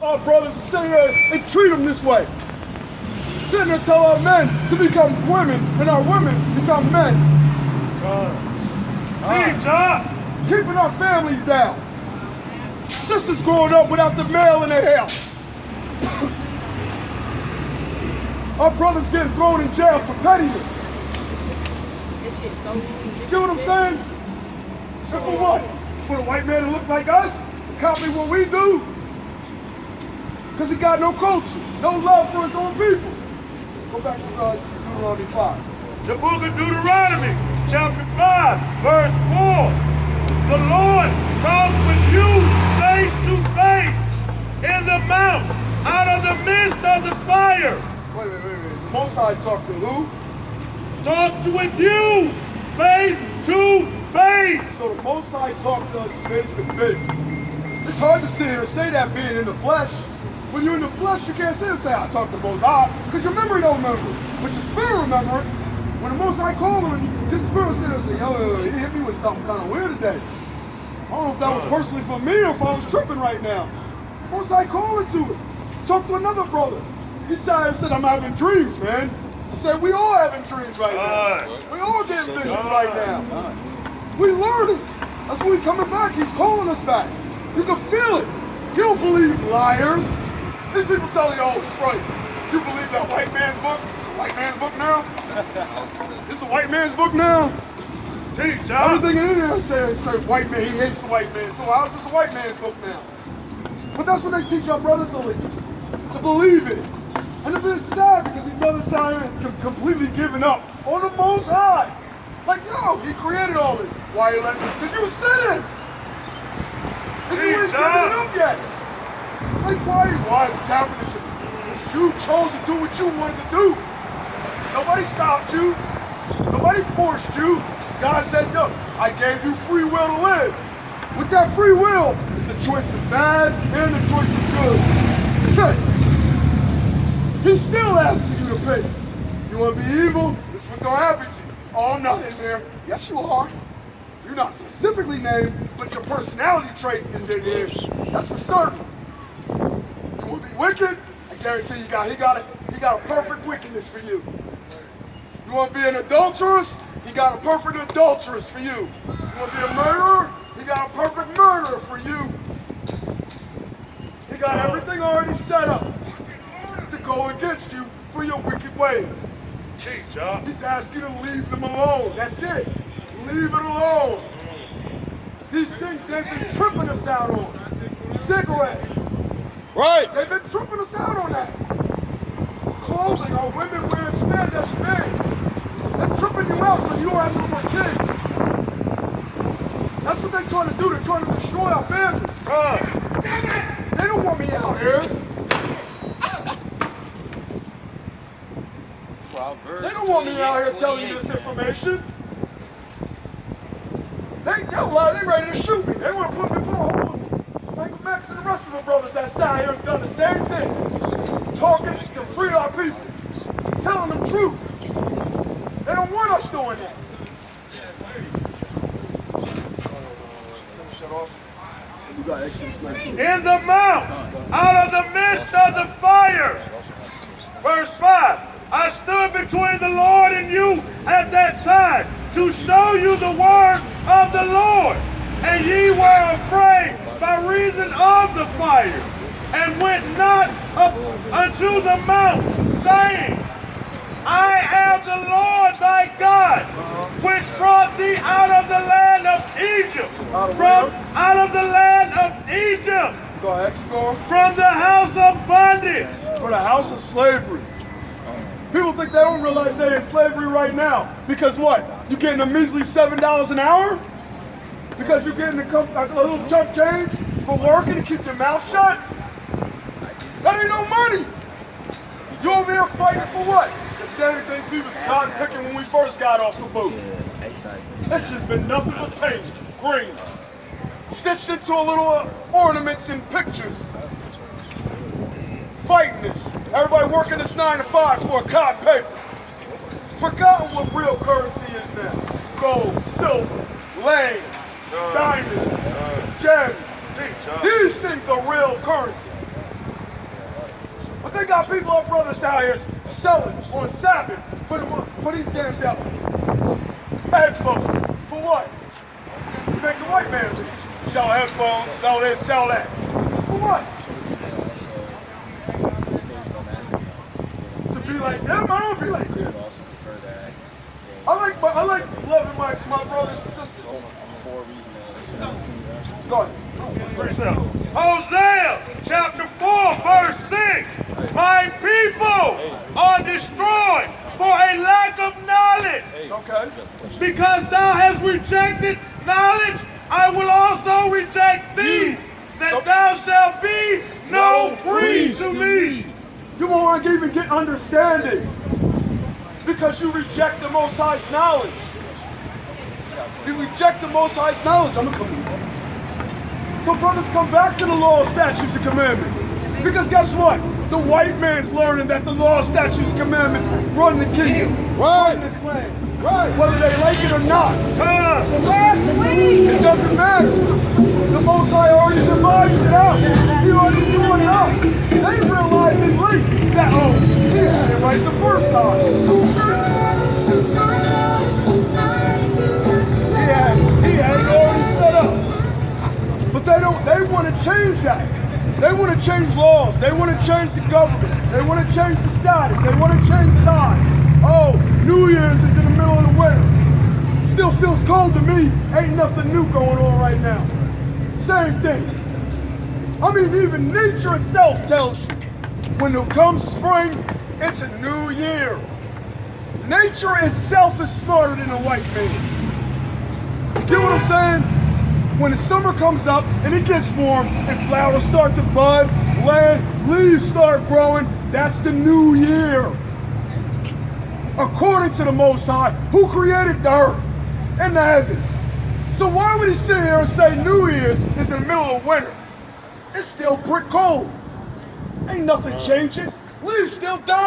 our brothers to sit here and treat them this way. Sitting there and tell our men to become women and our women become men. Keeping our families down. Sisters growing up without the male in their house. Our brothers getting thrown in jail for pettiness. You get what I'm saying? And for what? For the white man to look like us? Copy what we do? Because he got no culture, no love for his own people. Go back to Deuteronomy 5. The book of Deuteronomy, chapter 5, verse 4. The Lord talks with you face to face in the mount, out of the midst of the fire. Wait. The Most High talked to who? Talks with you face to face. So the Most High talked to us face to face. It's hard to sit here and say that being in the flesh. When you're in the flesh, you can't sit and say, I talked to the Most High, because your memory don't remember. But your spirit remember it. When the Most High called him, your spirit said, yo, he hit me with something kind of weird today. I don't know if that was personally for me or if I was tripping right now. The Most High calling to us. Talk to another brother. He said, I'm having dreams, man. I said, we all having dreams right now. We all getting visions right now. We learning. That's when we coming back. He's calling us back. You can feel it. You don't believe liars. These people telling you, oh, it's right. You believe that white man's book? It's a white man's book now? It's a white man's book now? Teach, everything in there say white man, he hates the white man. So how's this a white man's book now? But that's what they teach our brothers to believe it. And it's sad because these brothers out here completely giving up on the Most High. Like, yo, he created all this. Why are you letting this? Because you sinning. And you ain't giving it up yet. Like, why is this happening to you? You chose to do what you wanted to do. Nobody stopped you. Nobody forced you. God said, look, I gave you free will to live. With that free will, it's a choice of bad and a choice of good. He's still asking you to pick. You want to be evil? This is what's going to happen to you. Oh, I'm not in there. Yes, you are. You're not specifically named, but your personality trait is in there. That's for certain. You want to be wicked? I guarantee he got a perfect wickedness for you. You want to be an adulteress? He got a perfect adulteress for you. You want to be a murderer? He got a perfect murderer for you. He got everything already set up to go against you for your wicked ways. He's asking you to leave them alone. That's it. Leave it alone. These things they've been tripping us out on. Cigarettes. Right. They've been tripping us out on that. Clothing, our women wearing spandex bands. They're tripping you out so you don't have no more kids. That's what they're trying to do. They're trying to destroy our families. Damn it! They don't want me out here. They don't want me out here telling you this information. They're ready to shoot me. They want to put me in a hole. Michael Max and the rest of the brothers that sat here have done the same thing. Talking to free our people. Telling them truth. They don't want us doing that. You got Exodus 19. In the mount, out of the midst of the fire. Verse 5. I stood between the Lord and you at that time to show you the word of the Lord. And ye were afraid by reason of the fire, and went not up unto the mount, saying, I am the Lord thy God, which brought thee out of the land of Egypt. Out of the land of Egypt. Go ahead, keep going. From the house of bondage. For the house of slavery. People think they don't realize they're in slavery right now. Because what? You getting a measly $7 an hour? Because you're getting a little chunk change for working to keep your mouth shut? That ain't no money. You over here fighting for what? The same things we was cotton picking when we first got off the boat. It's just been nothing but paint, green, stitched into a little ornaments and pictures. Fighting this. Everybody working this 9 to 5 for a cotton paper. Forgotten what real currency is now. Gold, silver, land, diamonds, gems. These things are real currency. got people, our brothers out here selling on Sabbath for these damn devils. Headphones. For what? To make the white man rich. Sell headphones, sell this, sell that. For what? To be like them? I don't be like them. I like loving my brothers and sisters. Go ahead. Hosea chapter 4 verse 6. My people are destroyed for a lack of knowledge. Okay. Because thou hast rejected knowledge, I will also reject thee, that thou shalt be no priest to me. You won't even get understanding because you reject the Most High's knowledge. You reject the Most High's knowledge. I'm going to come here. So brothers, come back to the law, statutes, and commandments. Because guess what? The white man's learning that the law, statutes, and commandments run the kingdom, run this land. Right. Whether they like it or not. It doesn't matter. The Most High already divided it out. He already drew it out. They realized it late that, oh, he had it right the first time. He had it already set up. But they want to change that. They want to change laws. They want to change the government. They want to change the status. They want to change time. Oh, New Year's is in the middle of the winter. Still feels cold to me. Ain't nothing new going on right now. Same things. I mean, even nature itself tells you when it comes spring, it's a new year. Nature itself is smarter than a white man. You get what I'm saying? When the summer comes up and it gets warm and flowers start to bud, leaves start growing, that's the new year. According to the Most High, who created the earth and the heaven. So why would he sit here and say New Year's is in the middle of winter? It's still brick cold. Ain't nothing changing. Leaves still dying.